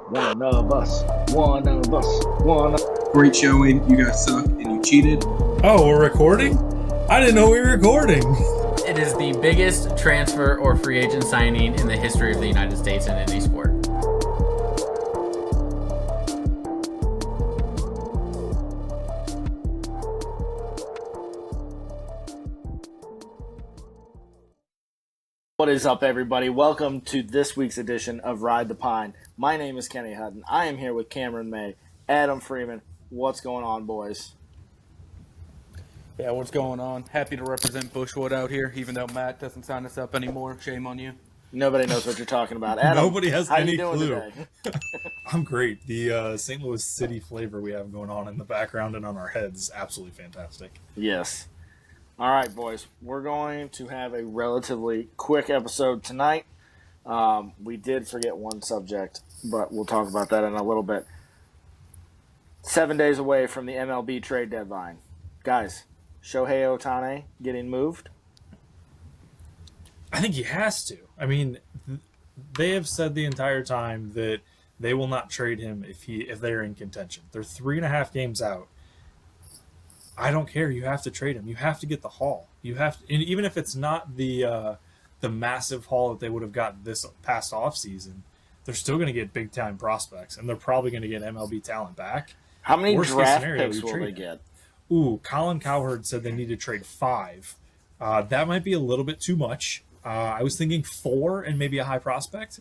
One of us. One of us. One of... Great showing. You guys suck and you cheated. Oh, we're recording? I didn't know we were recording. It is the biggest transfer or free agent signing in the history of the United States in any sport. What is up, everybody? Welcome to this week's edition of Ride the Pine. My name is Kenny Hutton. I am here with Cameron May, Adam Freeman. What's going on, boys? Yeah, what's going on? Happy to represent Bushwood out here, even though Matt doesn't sign us up anymore. Shame on you. Nobody knows what you're talking about. Adam, Nobody has how any you doing clue. Today? I'm great. The St. Louis City flavor we have going on in the background and on our heads is absolutely fantastic. Yes. All right, boys. We're going to have a relatively quick episode tonight. We did forget one subject, but we'll talk about that in a little bit. 7 days away from the MLB trade deadline. Guys, Shohei Ohtani getting moved? I think he has to. I mean, they have said the entire time that they will not trade him if they're in contention. They're 3.5 games out. I don't care. You have to trade him. You have to get the haul. You have to, and even if it's not the massive haul that they would have gotten this past offseason, they're still going to get big time prospects, and they're probably going to get MLB talent back. How many Worst case draft scenario, picks you will trade they him. get? Ooh, Colin Cowherd said they need to trade 5. That might be a little bit too much. I was thinking 4 and maybe a high prospect.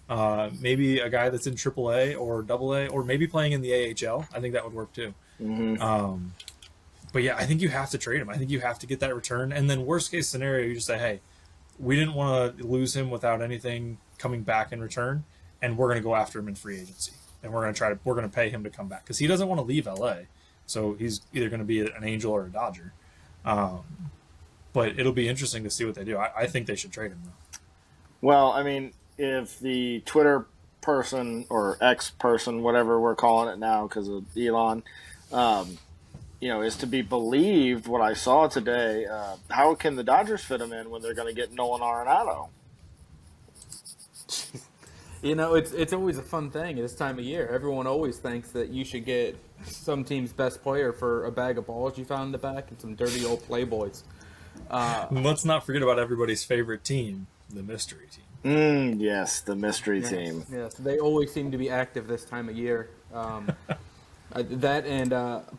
Maybe a guy that's in AAA or AA, or maybe playing in the AHL. I think that would work too. Mm-hmm. But yeah, I think you have to trade him. I think you have to get that return. And then worst case scenario, you just say, hey, we didn't want to lose him without anything coming back in return, and we're going to go after him in free agency. And we're going to pay him to come back because he doesn't want to leave LA. So he's either going to be an Angel or a Dodger. But it'll be interesting to see what they do. I think they should trade him though. Well, I mean, if the Twitter person or X person, whatever we're calling it now because of Elon, is to be believed what I saw today, how can the Dodgers fit him in when they're going to get Nolan Arenado? You know, it's always a fun thing at this time of year. Everyone always thinks that you should get some team's best player for a bag of balls you found in the back and some dirty old playboys. Let's not forget about everybody's favorite team, the mystery team. Yes, the mystery team. Yes, they always seem to be active this time of year. That and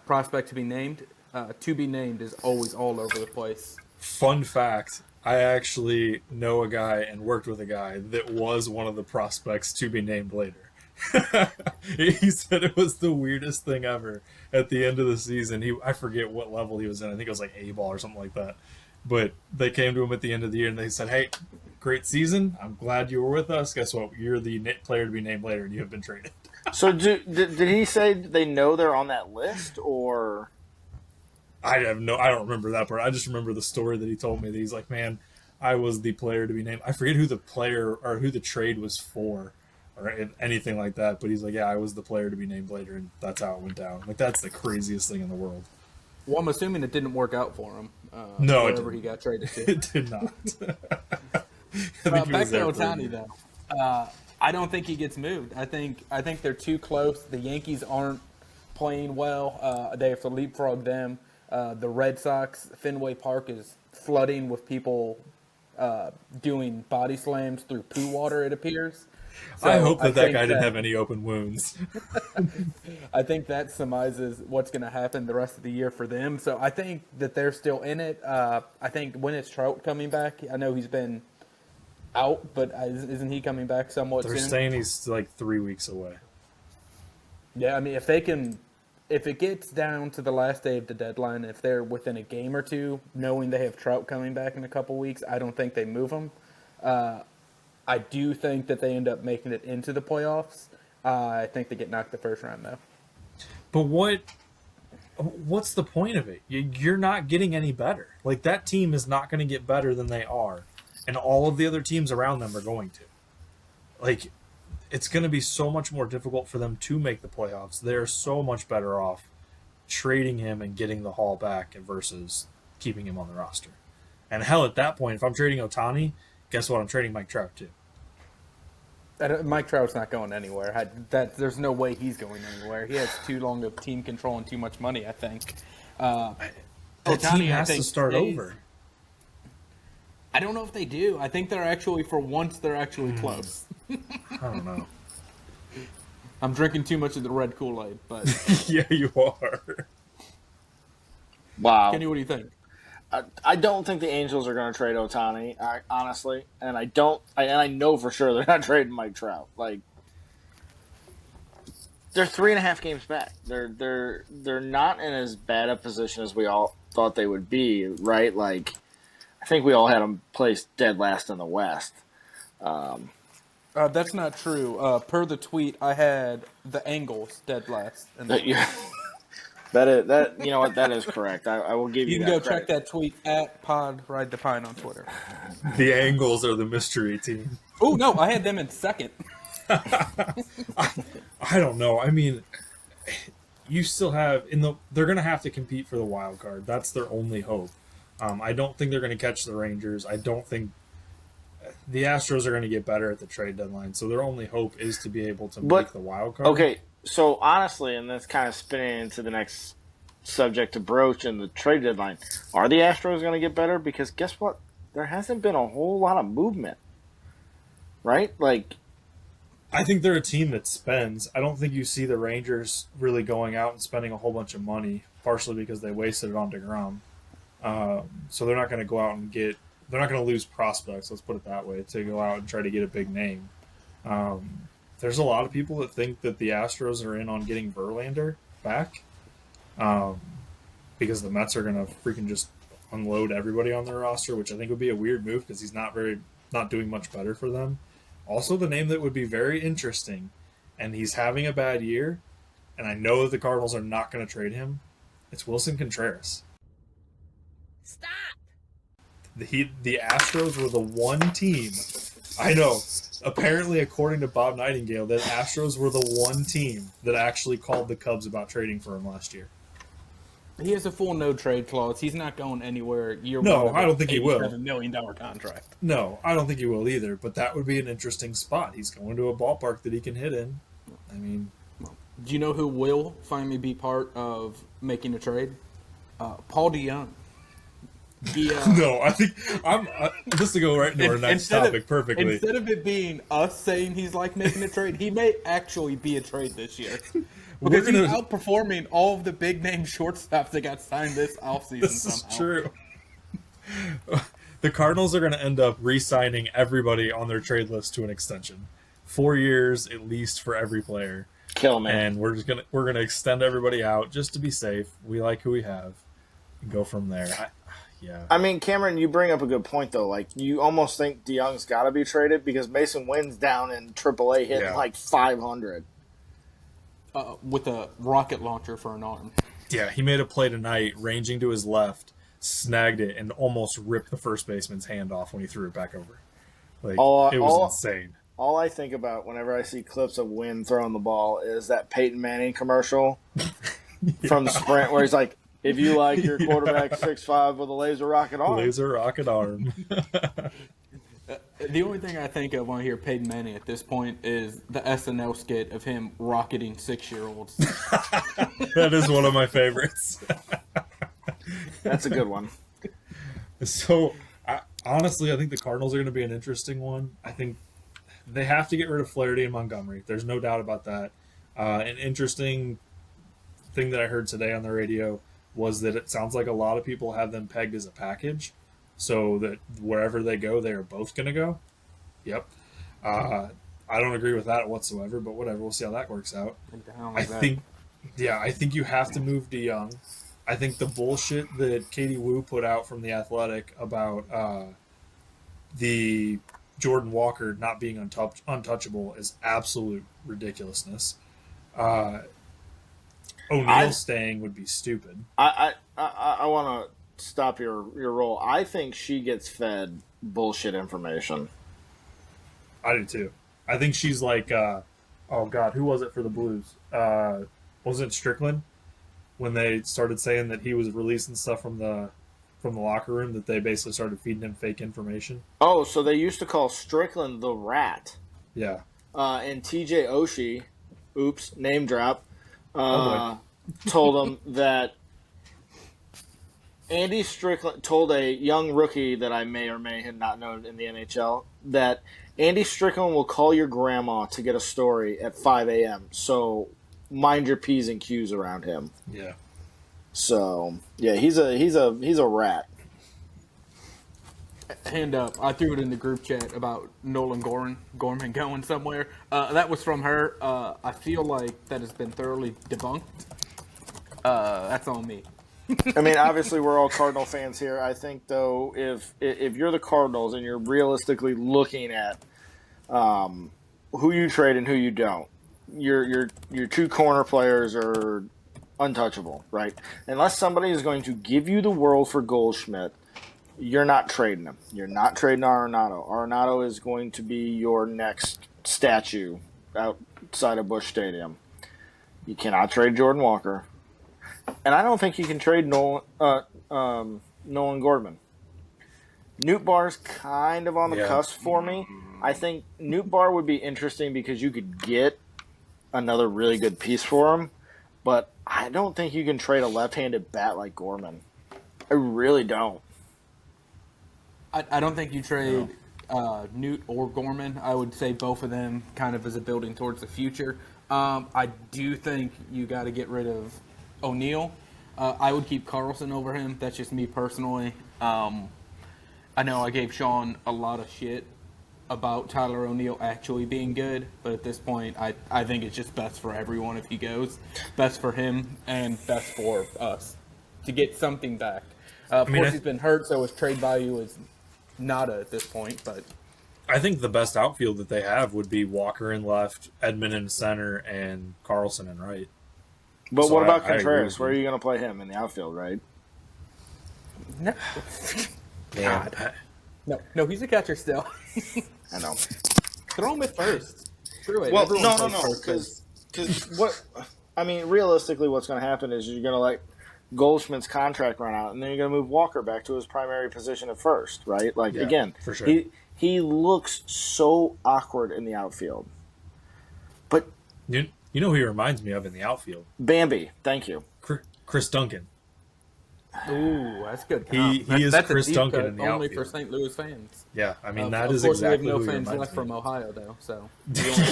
prospect to be named is always all over the place. Fun fact, I actually know a guy and worked with a guy that was one of the prospects to be named later. He said it was the weirdest thing ever. At the end of the season, I forget what level he was in. I think it was like A-ball or something like that. But they came to him at the end of the year and they said, hey, great season. I'm glad you were with us. Guess what? You're the player to be named later and you have been traded. So did he say they know they're on that list, or? I don't remember that part. I just remember the story that he told me that he's like, man, I was the player to be named. I forget who the player or who the trade was for or anything like that. But he's like, yeah, I was the player to be named later. And that's how it went down. Like, that's the craziest thing in the world. Well, I'm assuming it didn't work out for him. No, wherever he got traded to. It did not. Back to Ohtani, though. I don't think he gets moved. I think they're too close. The Yankees aren't playing well. They have to leapfrog them. The Red Sox, Fenway Park is flooding with people doing body slams through poo water, it appears. So I hope that guy didn't have any open wounds. I think that surmises what's going to happen the rest of the year for them. So I think that they're still in it. I think when is Trout coming back? I know he's been out, but isn't he coming back somewhat soon? They're saying he's like 3 weeks away. Yeah, I mean, if it gets down to the last day of the deadline, if they're within a game or two, knowing they have Trout coming back in a couple weeks, I don't think they move him. I do think that they end up making it into the playoffs. I think they get knocked the first round, though. But what's the point of it? You're not getting any better. Like, that team is not going to get better than they are, and all of the other teams around them are going to. Like, it's going to be so much more difficult for them to make the playoffs. They're so much better off trading him and getting the haul back versus keeping him on the roster. And hell, at that point, if I'm trading Ohtani, guess what? I'm trading Mike Trout too. Mike Trout's not going anywhere. There's no way he's going anywhere. He has too long of team control and too much money, I think. The team has to start over. I don't know if they do. I think they're actually, for once, they're actually close. I don't know. I'm drinking too much of the red Kool-Aid, but Yeah, you are. Wow. Kenny, what do you think? I don't think the Angels are going to trade Ohtani, honestly, and I know for sure they're not trading Mike Trout. Like, they're 3.5 games back. They're not in as bad a position as we all thought they would be, right? Like, I think we all had them placed dead last in the West. That's not true. Per the tweet, I had the Angles dead last. That you know what, that is correct. I will give you. You can that go credit. check that tweet at Pod Ride the Pine on Twitter. The Angles are the mystery team. Oh no, I had them in second. I don't know. I mean, you still have they're going to have to compete for the wild card. That's their only hope. I don't think they're going to catch the Rangers. I don't think the Astros are going to get better at the trade deadline. So their only hope is to be able to make the wild card. Okay, so honestly, and that's kind of spinning into the next subject to broach in the trade deadline. Are the Astros going to get better? Because guess what? There hasn't been a whole lot of movement, right? Like, I think they're a team that spends. I don't think you see the Rangers really going out and spending a whole bunch of money, partially because they wasted it on DeGrom. So they're not going to go out and they're not going to lose prospects, let's put it that way, to go out and try to get a big name. There's a lot of people that think that the Astros are in on getting Verlander back because the Mets are going to freaking just unload everybody on their roster, which I think would be a weird move because he's not doing much better for them. Also, the name that would be very interesting, and he's having a bad year, and I know that the Cardinals are not going to trade him, it's Wilson Contreras. Stop! The Astros were the one team. I know. Apparently, according to Bob Nightingale, the Astros were the one team that actually called the Cubs about trading for him last year. He has a full no trade clause. He's not going anywhere. No, I don't think he will. $87 million contract. No, I don't think he will either. But that would be an interesting spot. He's going to a ballpark that he can hit in. I mean, Do you know who will finally be part of making a trade? Paul DeYoung. no, I think I'm just to go right into our next topic perfectly. Instead of it being us saying he's like making a trade, he may actually be a trade this year. Because he's outperforming all of the big name shortstops that got signed this offseason. This is true. The Cardinals are going to end up re-signing everybody on their trade list to an extension, 4 years at least for every player. kill me. And we're gonna extend everybody out just to be safe. We like who we have, and go from there. I mean, Cameron, you bring up a good point, though. Like, you almost think DeYoung's got to be traded because Mason Wynn's down in AAA hitting like 500. With a rocket launcher for an arm. Yeah, he made a play tonight, ranging to his left, snagged it, and almost ripped the first baseman's hand off when he threw it back over. Like, it was insane. All I think about whenever I see clips of Wynn throwing the ball is that Peyton Manning commercial from the Sprint where he's like, if you like your quarterback 6'5" with a laser rocket arm. Laser rocket arm. The only thing I think of when I hear Peyton Manning at this point is the SNL skit of him rocketing 6-year-olds. That is one of my favorites. That's a good one. So, honestly, I think the Cardinals are going to be an interesting one. I think they have to get rid of Flaherty and Montgomery. There's no doubt about that. An interesting thing that I heard today on the radio was that it sounds like a lot of people have them pegged as a package, so that wherever they go, they are both going to go. Yep. I don't agree with that whatsoever, but whatever. We'll see how that works out. I think you have to move DeYoung. I think the bullshit that Katie Wu put out from The Athletic about the Jordan Walker not being untouchable is absolute ridiculousness. O'Neal staying would be stupid. I want to stop your roll. I think she gets fed bullshit information. I do too. I think she's like, oh God, who was it for the Blues? Wasn't it Strickland? When they started saying that he was releasing stuff from the locker room, that they basically started feeding him fake information. Oh, so they used to call Strickland the Rat. Yeah. and TJ Oshie, oops, name drop, Oh, told him that Andy Strickland told a young rookie that I may or may have not known in the NHL that Andy Strickland will call your grandma to get a story at 5 a.m. So mind your P's and Q's around him. Yeah. So yeah, he's a rat. Hand up. I threw it in the group chat about Nolan Gorman going somewhere. That was from her. I feel like that has been thoroughly debunked. That's on me. I mean, obviously, we're all Cardinal fans here. I think, though, if you're the Cardinals and you're realistically looking at who you trade and who you don't, your two corner players are untouchable, right? Unless somebody is going to give you the world for Goldschmidt, you're not trading him. You're not trading Arenado. Arenado is going to be your next statue outside of Busch Stadium. You cannot trade Jordan Walker. And I don't think you can trade Nolan Gorman. Newt Bar's kind of on the cusp for me. I think Newt Bar would be interesting because you could get another really good piece for him. But I don't think you can trade a left-handed bat like Gorman. I really don't. I don't think you trade Newt or Gorman. I would say both of them kind of as a building towards the future. I do think you got to get rid of O'Neill. I would keep Carlson over him. That's just me personally. I know I gave Sean a lot of shit about Tyler O'Neill actually being good, but at this point, I think it's just best for everyone if he goes. Best for him and best for us to get something back. Of course, he's been hurt, so his trade value is nada at this point. But I think the best outfield that they have would be Walker in left, Edman in center, and Carlson in right. But so what about Contreras? Where are you going to play him in the outfield, right? No. God. No, he's a catcher still. I know. Throw him at first. Screw it. Well, no. Because what I mean, realistically, what's going to happen is you're going to let Goldschmidt's contract run out, and then you're going to move Walker back to his primary position at first, right? Like again, for sure. He looks so awkward in the outfield. But you know who he reminds me of in the outfield? Bambi. Thank you. Chris Duncan. Ooh, that's good. He is that's Chris Duncan in the only outfield. for St. Louis fans. Yeah, I mean that of is course exactly we have who no he fans reminds left me from of. Ohio, though. So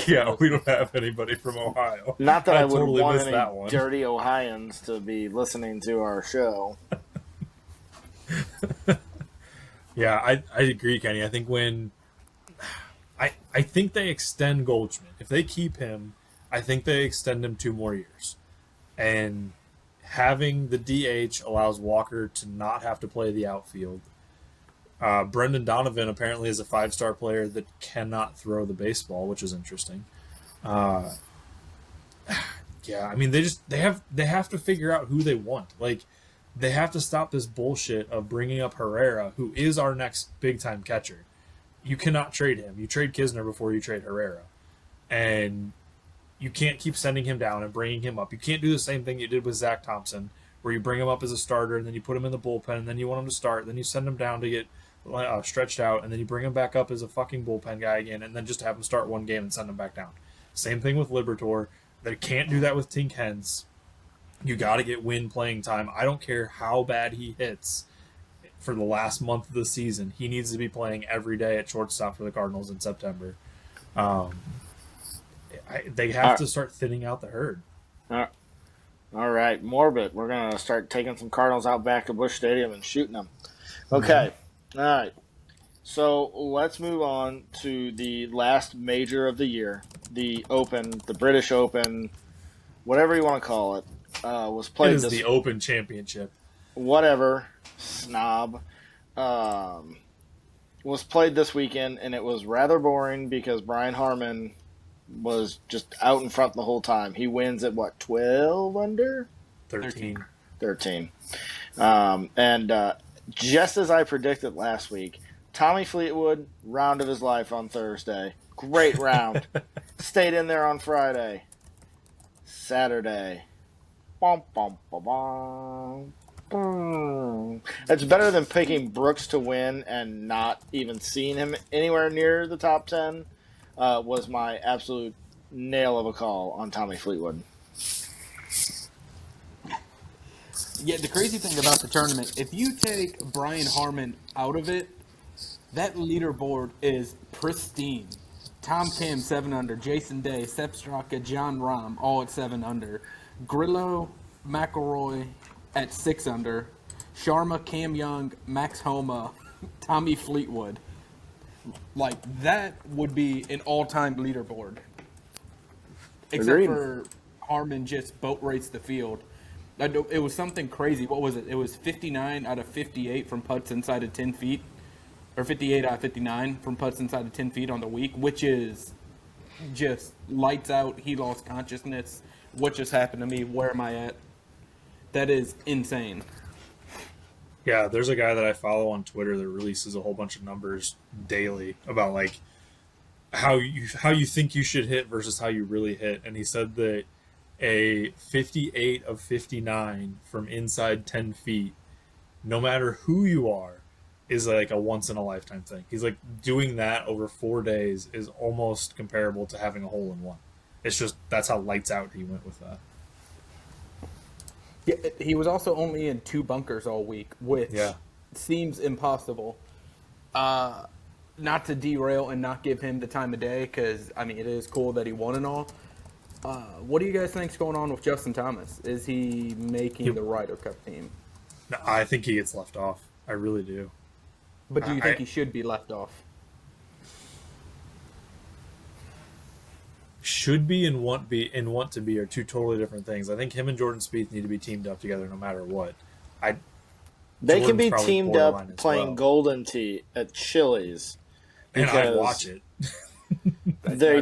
Yeah, we don't have anybody from Ohio. Not that I would totally want missed any that one. dirty Ohioans to be listening to our show. Yeah, I agree, Kenny. I think I think they extend Goldschmidt. If they keep him, I think they extend him 2 more years. And having the DH allows Walker to not have to play the outfield. Brendan Donovan apparently is a 5-star player that cannot throw the baseball, which is interesting. Yeah, I mean they have to figure out who they want. Like they have to stop this bullshit of bringing up Herrera, who is our next big time catcher. You cannot trade him. You trade Kisner before you trade Herrera, and you can't keep sending him down and bringing him up. You can't do the same thing you did with Zach Thompson, where you bring him up as a starter and then you put him in the bullpen and then you want him to start, then you send him down to get stretched out, and then you bring him back up as a fucking bullpen guy again, and then just have him start one game and send him back down. Same thing with Liberatore. They can't do that with Tink Hens. You got to get Wynn playing time. I don't care how bad he hits for the last month of the season. He needs to be playing every day at shortstop for the Cardinals in September. They have to start thinning out the herd. All right, Morbid. We're going to start taking some Cardinals out back to Busch Stadium and shooting them. Okay. All right. So let's move on to the last major of the year, the Open, the British Open, whatever you want to call it, was played. It is the Open Championship. Whatever, snob. Was played this weekend, and it was rather boring because Brian Harman was just out in front the whole time. He wins at, 12 under? 13. And just as I predicted last week, Tommy Fleetwood, round of his life on Thursday. Great round. Stayed in there on Friday. Saturday. Bum, bum, bum, bum. It's better than picking Brooks to win and not even seeing him anywhere near the top 10. was my absolute nail of a call on Tommy Fleetwood. Yeah, the crazy thing about the tournament, if you take Brian Harman out of it, that leaderboard is pristine. Tom Kim, 7 under. Jason Day, Sepp Straka, John Rahm, all at 7 under. Grillo, McElroy at 6 under. Sharma, Cam Young, Max Homa, Tommy Fleetwood. Like, that would be an all-time leaderboard. Except Agreed. for Harman just boat raced the field. It was something crazy. What was it? It was 59 out of 58 from putts inside of 10 feet. Or 58 out of 59 from putts inside of 10 feet on the week, which is just lights out. He lost consciousness. What just happened to me? Where am I at? That is insane. Yeah, there's a guy that I follow on Twitter that releases a whole bunch of numbers daily about like how you think you should hit versus how you really hit. And he said that a 58 of 59 from inside 10 feet, no matter who you are, is like a once-in-a-lifetime thing. He's like, doing that over 4 days is almost comparable to having a hole-in-one. It's just, that's how lights out he went with that. Yeah, he was also only in 2 bunkers all week, which seems impossible. Not to derail and not give him the time of day, because, I mean, it is cool that he won and all. What do you guys think's going on with Justin Thomas? Is he making the Ryder Cup team? No, I think he gets left off. I really do. But do you think he should be left off? Should be and want to be are two totally different things. I think him and Jordan Spieth need to be teamed up together no matter what. They Jordan's can be probably teamed borderline up as playing well. Golden Tee at Chili's. And I'd watch it. They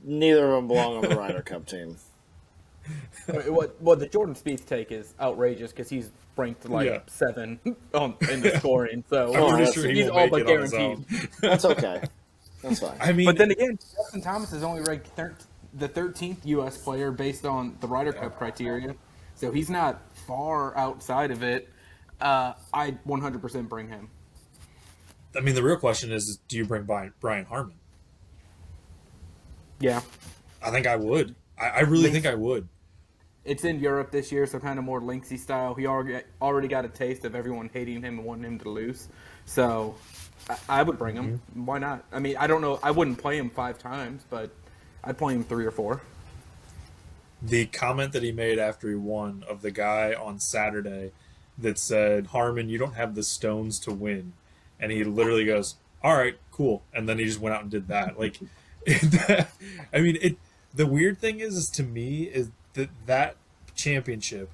neither of them belong on the Ryder Cup team. Well, the Jordan Spieth take is outrageous because he's ranked 7 in the scoring. So I'm pretty sure he's won't all make but it on his guaranteed. own. That's okay. That's fine. I mean, But then again, Justin Thomas is only ranked the 13th U.S. player based on the Ryder Cup criteria, so he's not far outside of it. I'd 100% bring him. I mean, the real question is do you bring Brian Harman? Yeah. I think I would. I really think I would. It's in Europe this year, so kind of more Linksy style. He already got a taste of everyone hating him and wanting him to lose. So I would bring him. Mm-hmm. Why not? I mean, I don't know. I wouldn't play him 5 times, but I'd play him 3 or 4. The comment that he made after he won of the guy on Saturday that said, Harman, you don't have the stones to win. And he literally goes, all right, cool. And then he just went out and did that. Like, I mean, the weird thing is to me, is that championship,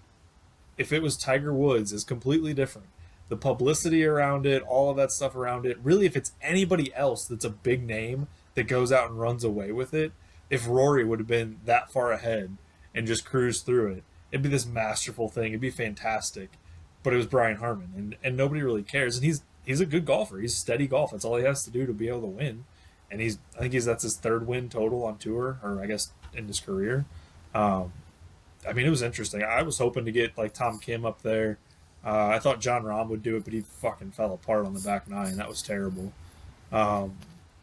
if it was Tiger Woods, is completely different. The publicity around it, all of that stuff around it. Really, if it's anybody else that's a big name that goes out and runs away with it, if Rory would have been that far ahead and just cruised through it, it'd be this masterful thing. It'd be fantastic. But it was Brian Harman, and nobody really cares. And he's a good golfer. He's steady golf. That's all he has to do to be able to win. And I think that's his 3rd win total on tour, or I guess in his career. I mean, it was interesting. I was hoping to get like Tom Kim up there. I thought John Rahm would do it, but he fucking fell apart on the back 9. That was terrible.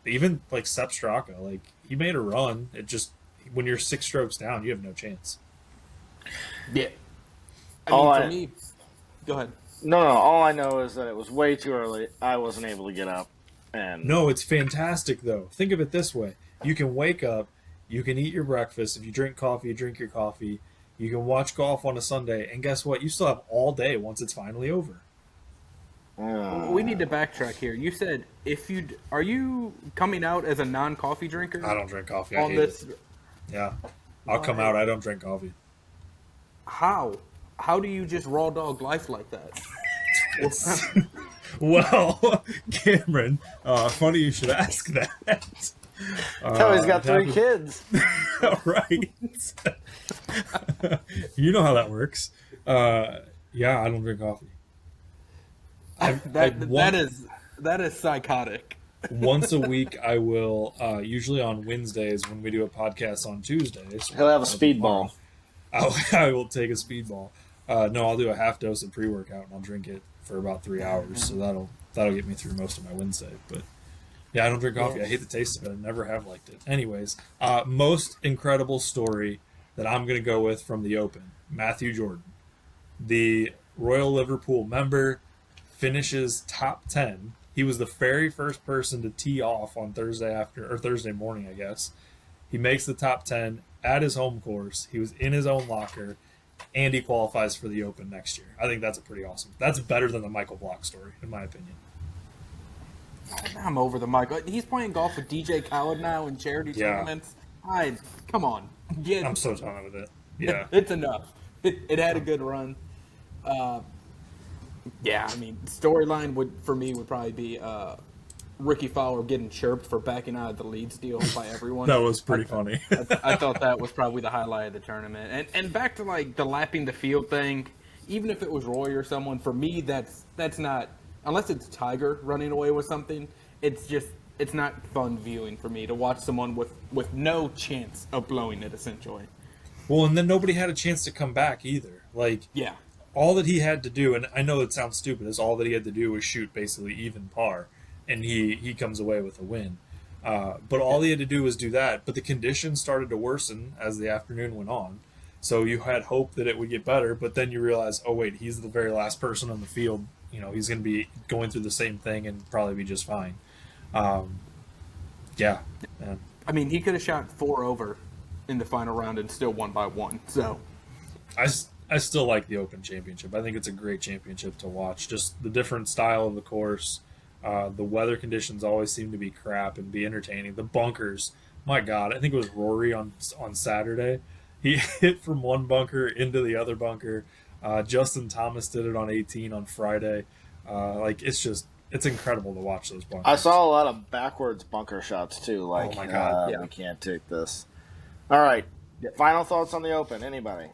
Even like Sepp Straka, like he made a run. It just, when you're 6 strokes down, you have no chance. Yeah. For me, go ahead. No. All I know is that it was way too early. I wasn't able to get up. And no, it's fantastic though. Think of it this way: you can wake up, you can eat your breakfast. If you drink coffee, you drink your coffee. You can watch golf on a Sunday, and guess what? You still have all day once it's finally over. We need to backtrack here. You said are you coming out as a non-coffee drinker? I don't drink coffee. I hate it. Yeah, I'll come out. I don't drink coffee. How? How do you just raw dog life like that? Well, Cameron, funny you should ask that. Tell he's got 3 kids. Right. You know how that works. Yeah, I don't drink coffee. That is psychotic. Once a week, I will. Usually on Wednesdays when we do a podcast on Tuesdays, he'll have a speedball. I will take a speedball. No, I'll do a half dose of pre-workout and I'll drink it for about 3 hours. So that'll get me through most of my Wednesday. But Yeah, I don't drink coffee. I hate the taste of it. I never have liked it. Anyways, most incredible story that I'm going to go with from the Open, Matthew Jordan. The Royal Liverpool member finishes top 10. He was the very first person to tee off on Thursday morning, I guess. He makes the top 10 at his home course. He was in his own locker, and he qualifies for the Open next year. I think that's a pretty awesome. That's better than the Michael Block story, in my opinion. I'm over the Michael. He's playing golf with DJ Khaled now in charity tournaments. Come on. I'm so done with it. Yeah. It's enough. It had a good run. Yeah, I mean, storyline would probably be Ricky Fowler getting chirped for backing out of the Leeds deal by everyone. That was pretty funny. I thought that was probably the highlight of the tournament. And back to like the lapping the field thing, even if it was Roy or someone, for me that's not, unless it's Tiger running away with something, it's not fun viewing for me to watch someone with no chance of blowing it, essentially. Well, and then nobody had a chance to come back either. Like, yeah. All that he had to do, and I know it sounds stupid, is all that he had to do was shoot basically even par, and he comes away with a win. But all he had to do was do that. But the conditions started to worsen as the afternoon went on. So you had hope that it would get better, but then you realize, oh, wait, he's the very last person on the field. You know, he's going to be going through the same thing and probably be just fine. Yeah. Man. I mean, he could have shot 4 over in the final round and still won by 1. So I still like the Open Championship. I think it's a great championship to watch. Just the different style of the course. The weather conditions always seem to be crap and be entertaining. The bunkers, my God, I think it was Rory on Saturday. He hit from one bunker into the other bunker. Justin Thomas did it on 18 on Friday. It's incredible to watch those bunkers. I saw a lot of backwards bunker shots too. Like, oh my God, we can't take this. All right, final thoughts on the Open. Anybody?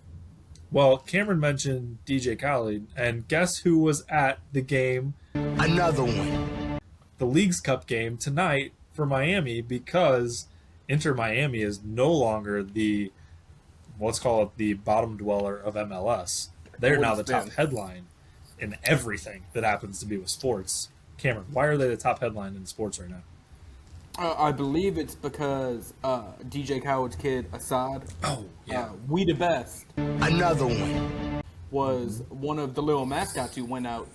Well, Cameron mentioned DJ Khaled, and guess who was at the game? Another one. The Leagues Cup game tonight for Miami, because Inter Miami is no longer the, let's call it the bottom dweller of MLS. They're now the top headline in everything that happens to be with sports. Cameron, why are they the top headline in sports right now? I believe it's because DJ Khaled's kid, Assad, We the Best, another one, was one of the little mascots who went out.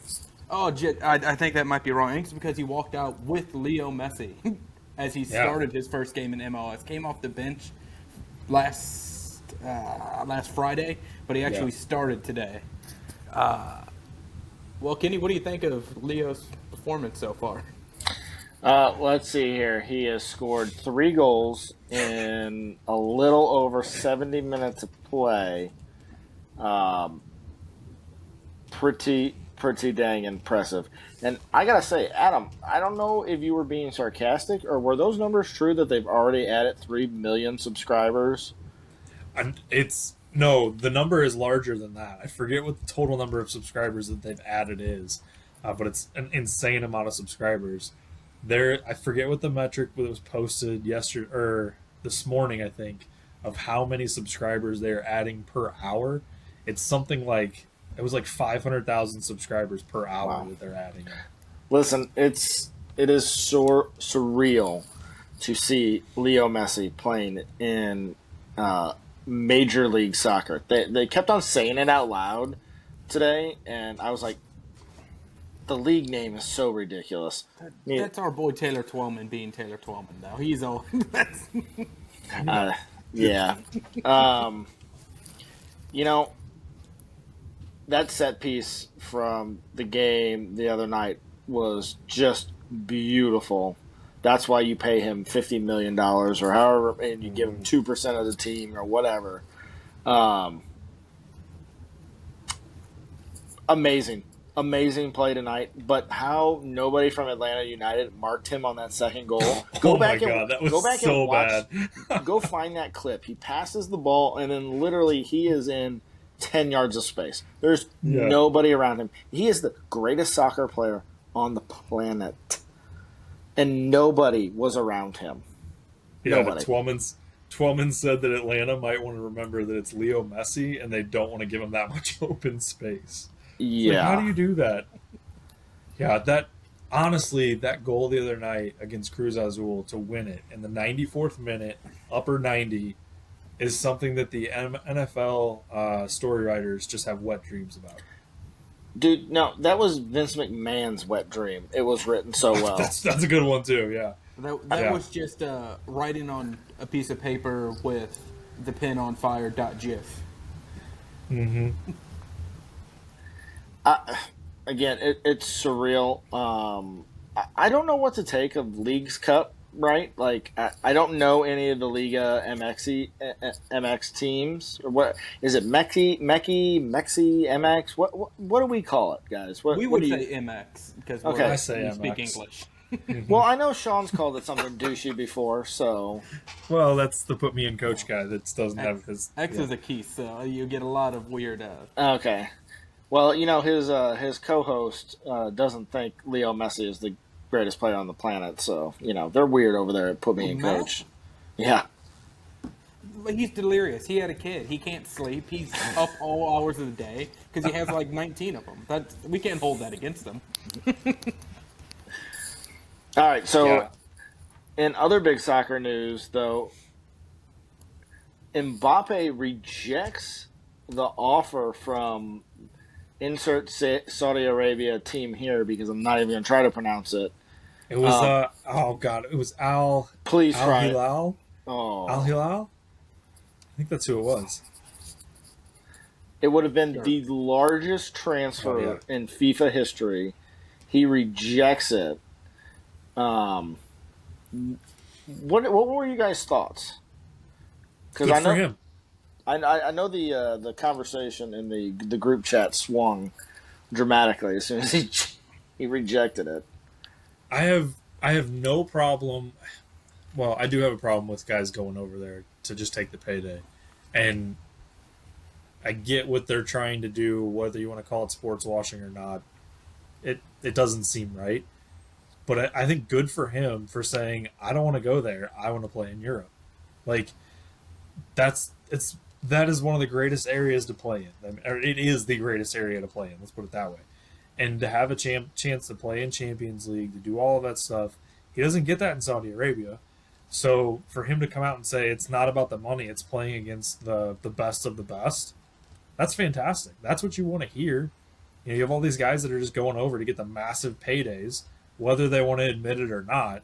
I think that might be wrong. I think it's because he walked out with Leo Messi as he started his first game in MLS. Came off the bench last Friday, but he actually started today. Well, Kenny, what do you think of Leo's performance so far? Let's see here. He has scored 3 goals in a little over 70 minutes of play. Pretty dang impressive. And I gotta say, Adam, I don't know if you were being sarcastic or were those numbers true that they've already added 3 million subscribers? No, the number is larger than that. I forget what the total number of subscribers that they've added is, but it's an insane amount of subscribers. I forget what the metric that was posted yesterday or this morning, I think, of how many subscribers they're adding per hour. It's something like, it was like 500,000 subscribers per hour that they're adding. Listen, it is so surreal to see Leo Messi playing in Major League Soccer. They kept on saying it out loud today, and I was like, the league name is so ridiculous. That's our boy Taylor Twellman being Taylor Twellman, though. He's old. Yeah. That set piece from the game the other night was just beautiful. That's why you pay him $50 million or however, and you give him 2% of the team or whatever. Amazing play tonight, but how nobody from Atlanta United marked him on that second goal. Go back and watch. Go find that clip. He passes the ball, and then literally he is in 10 yards of space. There's nobody around him. He is the greatest soccer player on the planet, and nobody was around him. Yeah, nobody. Twellman said that Atlanta might want to remember that it's Leo Messi, and they don't want to give him that much open space. Yeah. Like, how do you do that? Yeah, honestly, that goal the other night against Cruz Azul to win it in the 94th minute, upper 90, is something that the NFL story writers just have wet dreams about. Dude, no, that was Vince McMahon's wet dream. It was written so well. That's a good one too. Yeah. That was just writing on a piece of paper with the pen on fire .gif. Mm-hmm. Again, it's surreal. I don't know what to take of League's Cup, right? Like, I don't know any of the Liga MX teams. Or what is it? Mexi, MX? What do we call it, guys? We would say MX because I we say speak MX. English. Well, I know Sean's called it something douchey before, so Well, that's the put me in coach guy that doesn't have his. X is a key, so you get a lot of weird. okay. Well, his co-host doesn't think Leo Messi is the greatest player on the planet, so they're weird over there at Put Me in Matt? Coach. Yeah. But he's delirious. He had a kid. He can't sleep. He's up all hours of the day because he has like 19 of them. We can't hold that against him. All right, so Yeah. in other big soccer news, though, Mbappe rejects the offer from insert Saudi Arabia team here because I'm not even going to try to pronounce it. It was it was Al. Please Al try it. Hilal. Oh. Al Hilal. I think that's who it was. It would have been the largest transfer in FIFA history. He rejects it. What were you guys' thoughts? Good for him. I know the conversation in the group chat swung dramatically as soon as he rejected it. I have no problem. Well, I do have a problem with guys going over there to just take the payday, and I get what they're trying to do, whether you want to call it sports washing or not. It doesn't seem right, but I think good for him for saying I don't want to go there. I want to play in Europe. Like that is one of the greatest areas to play in. Or it is the greatest area to play in. Let's put it that way. And to have a chance to play in Champions League, to do all of that stuff, he doesn't get that in Saudi Arabia. So for him to come out and say it's not about the money, it's playing against the best of the best, that's fantastic. That's what you want to hear. You have all these guys that are just going over to get the massive paydays, whether they want to admit it or not.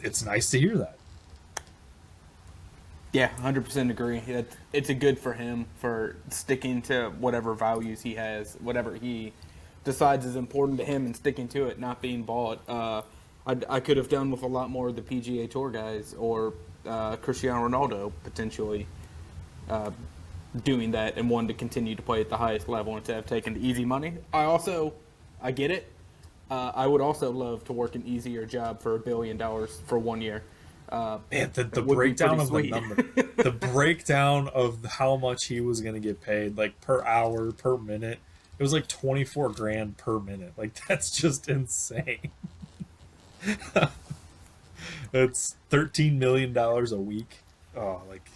It's nice to hear that. Yeah, 100% agree. It's a good for him for sticking to whatever values he has, whatever he decides is important to him, and sticking to it, not being bought. I could have done with a lot more of the PGA Tour guys or Cristiano Ronaldo potentially doing that and wanting to continue to play at the highest level instead of taking the easy money. I get it. I would also love to work an easier job for $1 billion for 1 year. Man, the breakdown of the number, the breakdown of how much he was going to get paid, like per hour, per minute, it was like $24,000 per minute. Like that's just insane. That's $13 million a week. Oh, like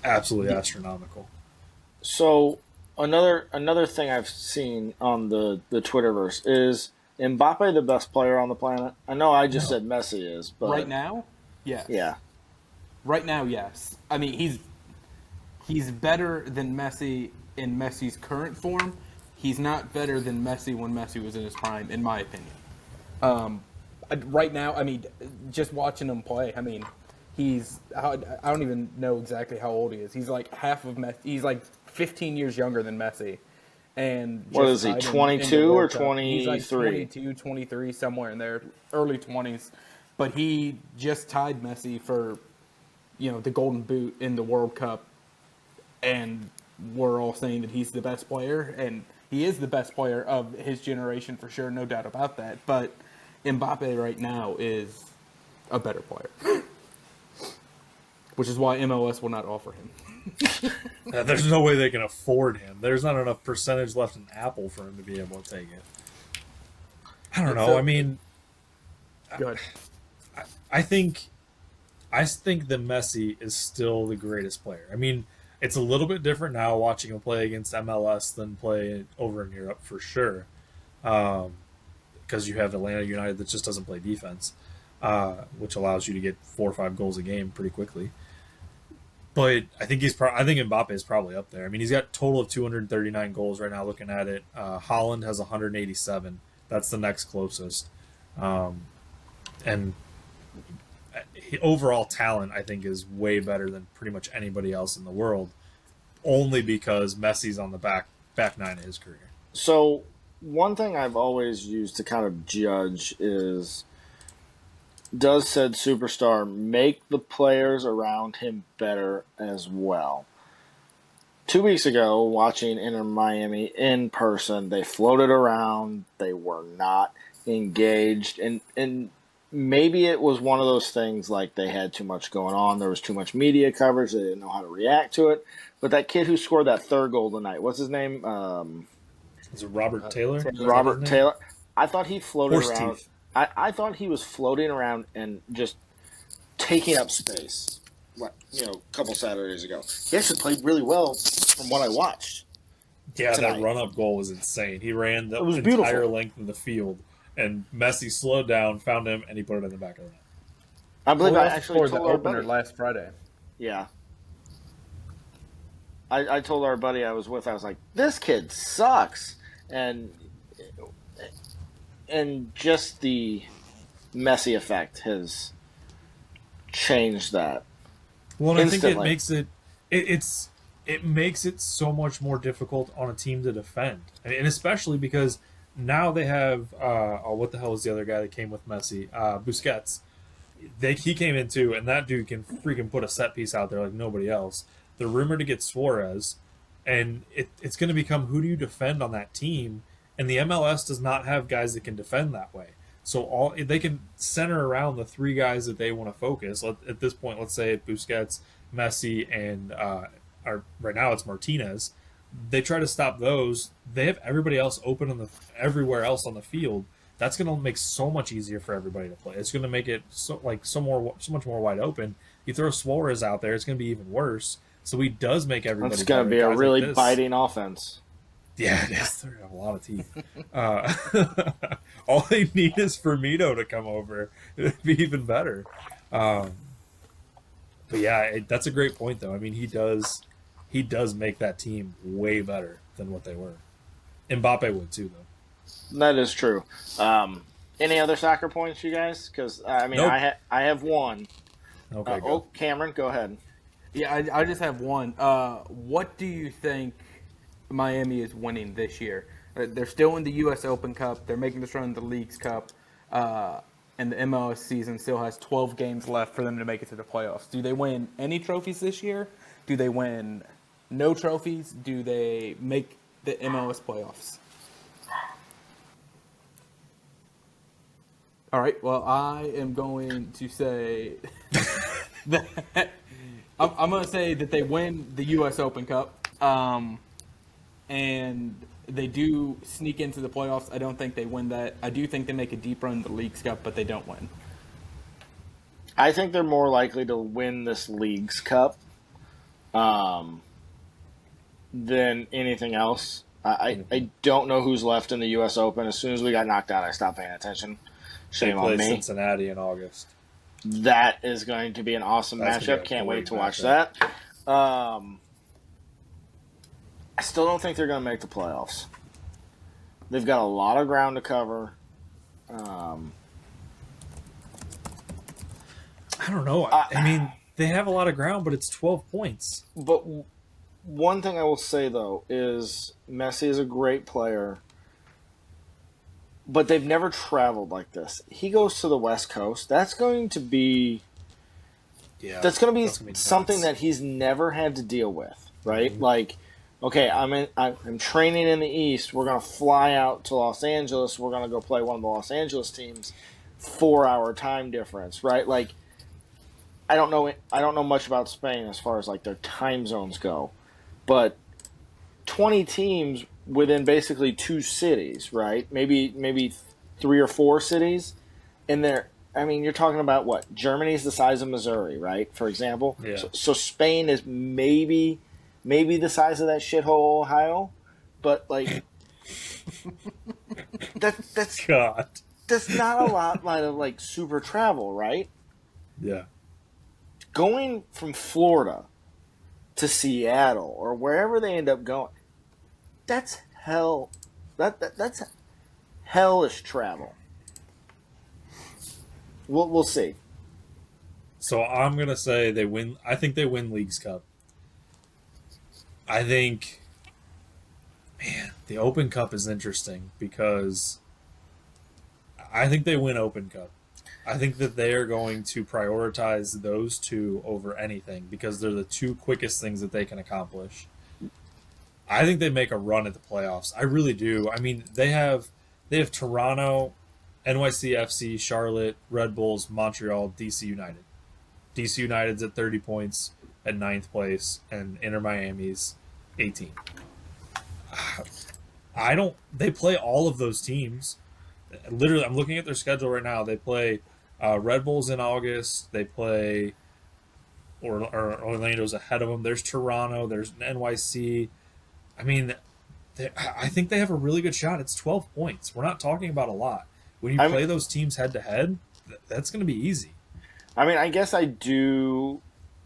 absolutely astronomical. So another thing I've seen on the Twitterverse is Mbappe the best player on the planet? I know I just said Messi is, but Right now, yeah. yeah. Right now, yes. I mean, he's better than Messi in Messi's current form. He's not better than Messi when Messi was in his prime, in my opinion. Right now, I mean, just watching him play, I mean, I don't even know exactly how old he is. He's like half of Messi. He's like 15 years younger than Messi. And What is he, 22 or 23? He's like 22, 23, somewhere in there, early 20s. But he just tied Messi for, the Golden Boot in the World Cup. And we're all saying that he's the best player. And he is the best player of his generation for sure, no doubt about that. But Mbappe right now is a better player. Which is why MLS will not offer him. There's no way they can afford him. There's not enough percentage left in Apple for him to be able to take it. I don't know. I mean, Go ahead. I think that Messi is still the greatest player. I mean, it's a little bit different now watching him play against MLS than play over in Europe for sure. because you have Atlanta United that just doesn't play defense, which allows you to get 4 or 5 goals a game pretty quickly. But I think I think Mbappe is probably up there. I mean, he's got a total of 239 goals right now. Looking at it, Holland has 187. That's the next closest, and overall talent I think is way better than pretty much anybody else in the world. Only because Messi's on the back nine of his career. So one thing I've always used to kind of judge is, does said superstar make the players around him better as well? 2 weeks ago, watching Inter Miami in person, they floated around. They were not engaged. And maybe it was one of those things like they had too much going on. There was too much media coverage. They didn't know how to react to it. But that kid who scored that third goal tonight, what's his name? Is it Robert Taylor? Robert Taylor. I thought he floated Horse around. teeth. I thought he was floating around and just taking up space. A couple Saturdays ago. He actually played really well from what I watched. Yeah, tonight. that run-up goal was insane. He ran the It was entire beautiful. length of the field, and Messi slowed down, found him, and he put it in the back of the net. I believe Who I else actually scored told the our opener buddy. last Friday. Yeah. I told our buddy I was with, I was like, this kid sucks. And just the Messi effect has changed that. Well, and I think it Instantly. makes it makes it so much more difficult on a team to defend, and especially because now they have what the hell is the other guy that came with Messi? Busquets. He came in too, and that dude can freaking put a set piece out there like nobody else. They're rumored to get Suarez, and it's going to become who do you defend on that team? And the MLS does not have guys that can defend that way. So they can center around the 3 guys that they want to focus. At this point, let's say Busquets, Messi, and right now it's Martinez. They try to stop those. They have everybody else open everywhere else on the field. That's going to make so much easier for everybody to play. It's going to make it so much more wide open. You throw Suarez out there, it's going to be even worse. So he does make everybody. It's going to be a really biting offense. Yeah, it is. They have a lot of teeth. All they need is Firmino to come over. It'd be even better. But yeah, that's a great point, though. I mean, he does make that team way better than what they were. Mbappe would too, though. That is true. Any other soccer points, you guys? Because Nope. I have one. Okay, go. Cameron, go ahead. Yeah, I just have one. What do you think Miami is winning this year? They're still in the U.S. Open Cup. They're making this run in the Leagues Cup. And the MLS season still has 12 games left for them to make it to the playoffs. Do they win any trophies this year? Do they win no trophies? Do they make the MLS playoffs? All right, well, I am going to say that I'm going to say that they win the U.S. Open Cup, and they do sneak into the playoffs. I don't think they win that. I do think they make a deep run in the Leagues Cup, but they don't win. I think they're more likely to win this Leagues Cup than anything else. I don't know who's left in the U.S. Open. As soon as we got knocked out, I stopped paying attention. They Shame play on me. Cincinnati in August. That is going to be an awesome That's gonna matchup. be a Can't great wait to watch matchup. that. I still don't think they're going to make the playoffs. They've got a lot of ground to cover. I don't know. I mean, they have a lot of ground, but it's 12 points. But one thing I will say, though, is Messi is a great player, but they've never traveled like this. He goes to the West Coast. That's going to be Yeah, something that he's never had to deal with, right? Mm-hmm. Like, okay, I'm training in the East. We're going to fly out to Los Angeles. We're going to go play one of the Los Angeles teams. 4-hour time difference, right? Like, I don't know much about Spain as far as like their time zones go, but 20 teams within basically 2 cities, right? Maybe 3 or 4 cities, and you're talking about what? Germany's the size of Missouri, right? For example. Yeah. So Spain is maybe the size of that shithole Ohio, but like That's God. that's not a lot of like super travel, right? Yeah. Going from Florida to Seattle or wherever they end up going, that's hell. That's hellish travel. We'll see. So I'm gonna say they win. I think they win Leagues Cup. I think, man, the Open Cup is interesting because I think they win Open Cup. I think that they are going to prioritize those two over anything because they're the two quickest things that they can accomplish. I think they make a run at the playoffs. I really do. I mean, they have Toronto, NYCFC, Charlotte, Red Bulls, Montreal, DC United. DC United's at 30 points at ninth place, and Inter Miami's 18. They play all of those teams. Literally, I'm looking at their schedule right now. They play Red Bulls in August. They play Orlando's ahead of them. There's Toronto. There's NYC. I mean, I think they have a really good shot. It's 12 points. We're not talking about a lot. When you play those teams head to head, that's going to be easy. I mean, I guess I do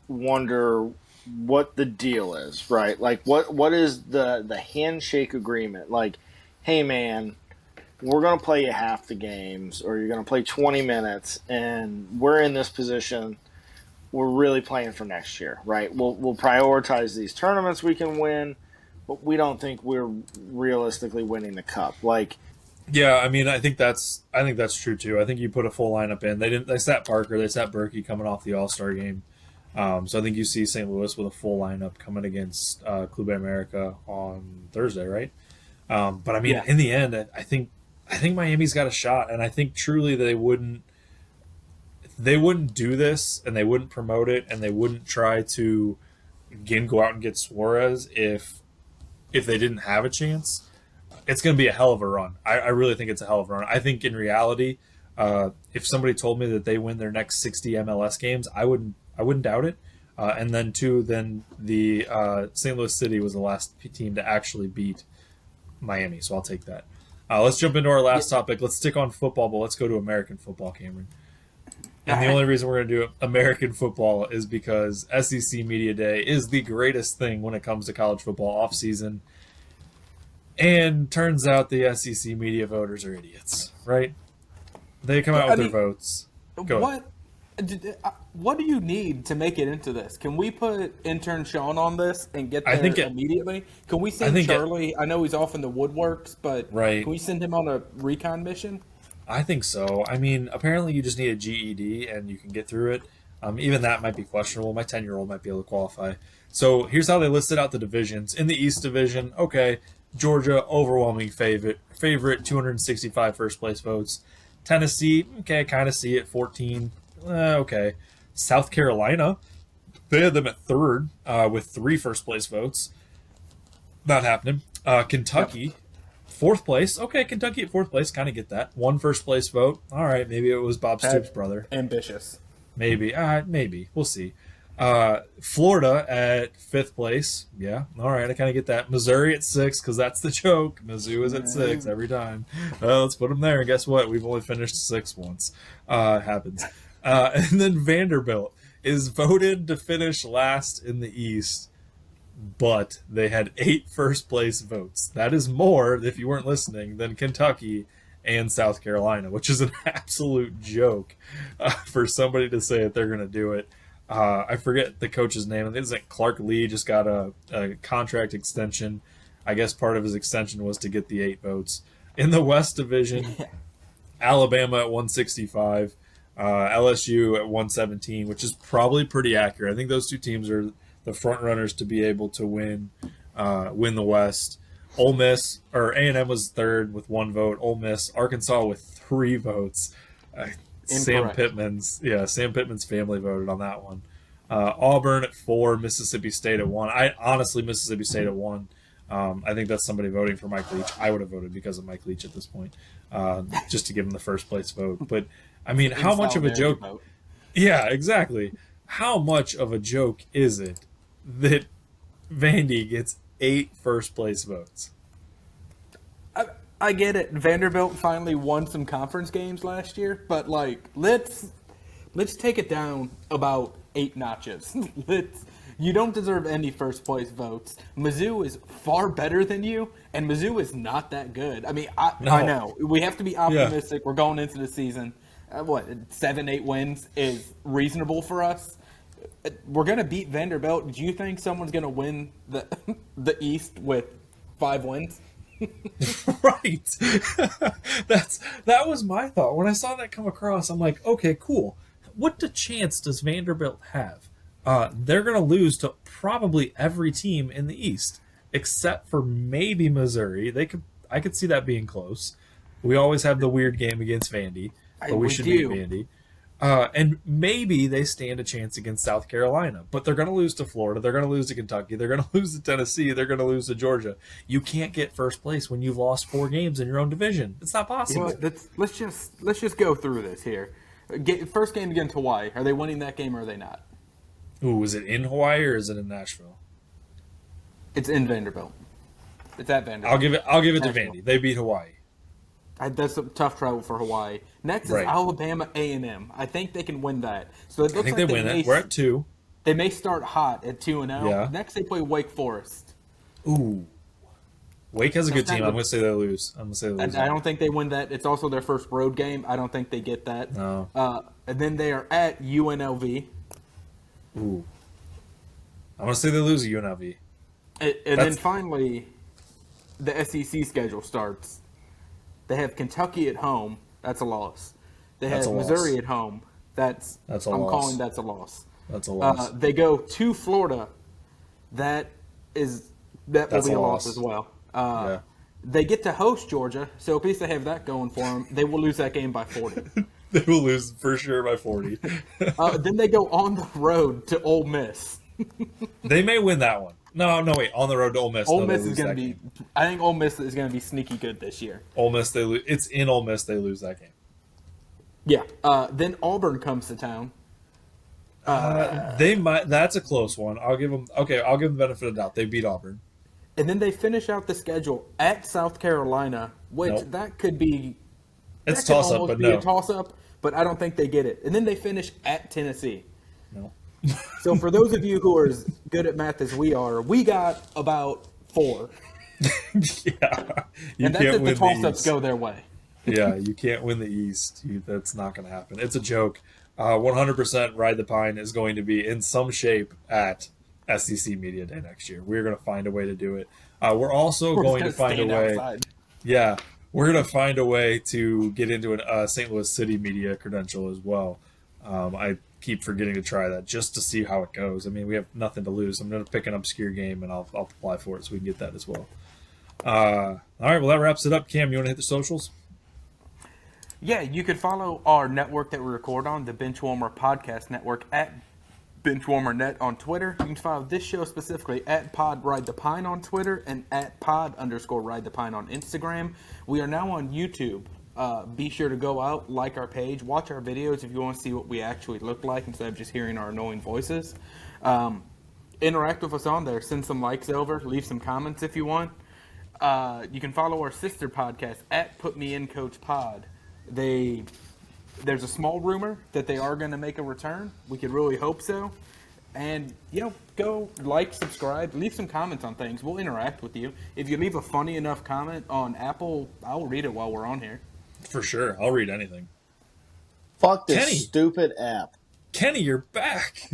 wonder what the deal is, right? Like, what is the handshake agreement? Like, hey, man, we're going to play you half the games, or you're going to play 20 minutes, and we're in this position. We're really playing for next year, right? We'll prioritize these tournaments we can win, but we don't think we're realistically winning the cup. Like, yeah, I mean, I think that's true too. I think you put a full lineup in. They sat Parker, they sat Berkey coming off the All-Star game. So I think you see St. Louis with a full lineup coming against Club America on Thursday, right? But I mean, in the end, I think Miami's got a shot, and I think truly they wouldn't do this, and they wouldn't promote it, and they wouldn't try to again go out and get Suarez if they didn't have a chance. It's going to be a hell of a run. I really think it's a hell of a run. I think in reality, if somebody told me that they win their next 60 MLS games, I wouldn't doubt it. And then the St. Louis City was the last team to actually beat Miami, so I'll take that. Let's jump into our last topic. Let's stick on football, but let's go to American football, Cameron. And the only reason we're going to do American football is because SEC Media Day is the greatest thing when it comes to college football offseason. And turns out the SEC media voters are idiots, right? They come out with their votes. What do you need to make it into this? Can we put intern Sean on this and get there immediately? Can we send Charlie? I know he's off in the woodworks, but can we send him on a recon mission? I think so. I mean, apparently you just need a GED and you can get through it. Even that might be questionable. My 10-year-old might be able to qualify. So here's how they listed out the divisions. In the East Division, okay, Georgia, overwhelming favorite, 265 first place votes. Tennessee, okay, kind of see it, 14, okay. South Carolina, they had them at third with 3 first place votes. Not happening. Kentucky, fourth place. Okay, Kentucky at fourth place, kind of get that. 1 first place vote. All right, maybe it was Bob Stoops' brother. Ambitious. Maybe. Maybe. We'll see. Florida at 5th place. Yeah. All right. I kind of get that. Missouri at 6 because that's the joke. Mizzou is at 6 every time. Let's put them there. And guess what? We've only finished 6 once. Happens. And then Vanderbilt is voted to finish last in the East, but they had 8 first place votes. That is more, if you weren't listening, than Kentucky and South Carolina, which is an absolute joke for somebody to say that they're going to do it. I forget the coach's name. I think it's like Clark Lee just got a contract extension. I guess part of his extension was to get the 8 votes. In the West Division, Alabama at 165, LSU at 117, which is probably pretty accurate. I think those 2 teams are the front runners to be able to win the West. Ole Miss, or A&M was third with 1 vote. Ole Miss, Arkansas with 3 votes. Sam Pittman's family voted on that one. Auburn at 4, Mississippi State at 1. Mississippi State at 1. I think that's somebody voting for Mike Leach. I would have voted because of Mike Leach at this point, just to give him the first place vote. But I mean, how much of a joke? Vote. Yeah, exactly. How much of a joke is it that Vandy gets 8 first place votes? I get it. Vanderbilt finally won some conference games last year, but like let's take it down about 8 notches. You don't deserve any first place votes. Mizzou is far better than you, and Mizzou is not that good. I mean, I know we have to be optimistic. Yeah. We're going into the season. 7-8 wins is reasonable for us. We're gonna beat Vanderbilt. Do you think someone's gonna win the East with 5 wins? Right. That was my thought when I saw that come across. I'm like, okay, cool. What the chance does Vanderbilt have? They're going to lose to probably every team in the East, except for maybe Missouri. I could see that being close. We always have the weird game against Vandy, but we should beat Vandy. And maybe they stand a chance against South Carolina, but they're going to lose to Florida. They're going to lose to Kentucky. They're going to lose to Tennessee. They're going to lose to Georgia. You can't get first place when you've lost 4 games in your own division. It's not possible. You know, let's just go through this here. First game against Hawaii. Are they winning that game or are they not? Ooh, is it in Hawaii or is it in Nashville? It's in Vanderbilt. It's at Vanderbilt. I'll give it to Vandy. They beat Hawaii. That's a tough travel for Hawaii. Next is Alabama A&M. I think they can win that. So it looks I think they win it. We're at 2. They may start hot at 2-0. Yeah. Next they play Wake Forest. Ooh. Wake has a good team. I'm going to say they lose. I don't think they win that. It's also their first road game. I don't think they get that. No. And then they are at UNLV. Ooh. I'm going to say they lose at UNLV. And then finally, the SEC schedule starts. They have Kentucky at home. That's a loss. They have Missouri at home. That's a loss. I'm calling that's a loss. That's a loss. They go to Florida. That will be a loss as well. Yeah. They get to host Georgia, so at least they have that going for them. They will lose that game by 40. They will lose for sure by 40. Then they go on the road to Ole Miss. They may win that one. No, wait. On the road to Ole Miss. Ole Miss is going to be. I think Ole Miss is going to be sneaky good this year. Ole Miss, they lose. It's in Ole Miss. They lose that game. Yeah. Then Auburn comes to town. They might. That's a close one. I'll give them. Okay, I'll give them the benefit of the doubt. They beat Auburn. And then they finish out the schedule at South Carolina, which that could be. It's toss up, but no. A toss up, but I don't think they get it. And then they finish at Tennessee. No. So for those of you who are as good at math as we are, we got about 4. Yeah. And that's if the toss-ups go their way. Yeah, you can't win the East. That's not going to happen. It's a joke. 100% Ride the Pine is going to be in some shape at SEC Media Day next year. We're going to find a way to do it. We're also going to find a way. Outside. Yeah, we're going to find a way to get into a St. Louis City media credential as well. I keep forgetting to try that just to see how it goes. I mean, we have nothing to lose. I'm going to pick an obscure game and I'll apply for it so we can get that as well. All right, well, that wraps it up. Cam, you want to hit the socials? Yeah, you can follow our network that we record on, the Benchwarmer Podcast Network, at BenchwarmerNet on Twitter. You can follow this show specifically at Pod Ride the Pine on Twitter and at Pod_Ride the Pine on Instagram. We are now on YouTube. Be sure to go out, like our page, watch our videos if you want to see what we actually look like instead of just hearing our annoying voices. Interact with us on there. Send some likes over. Leave some comments if you want. You can follow our sister podcast at Put Me In Coach Pod. There's a small rumor that they are going to make a return. We could really hope so. And, go like, subscribe, leave some comments on things. We'll interact with you. If you leave a funny enough comment on Apple, I'll read it while we're on here. For sure. I'll read anything. Fuck this Kenny. stupid app. Kenny, you're back.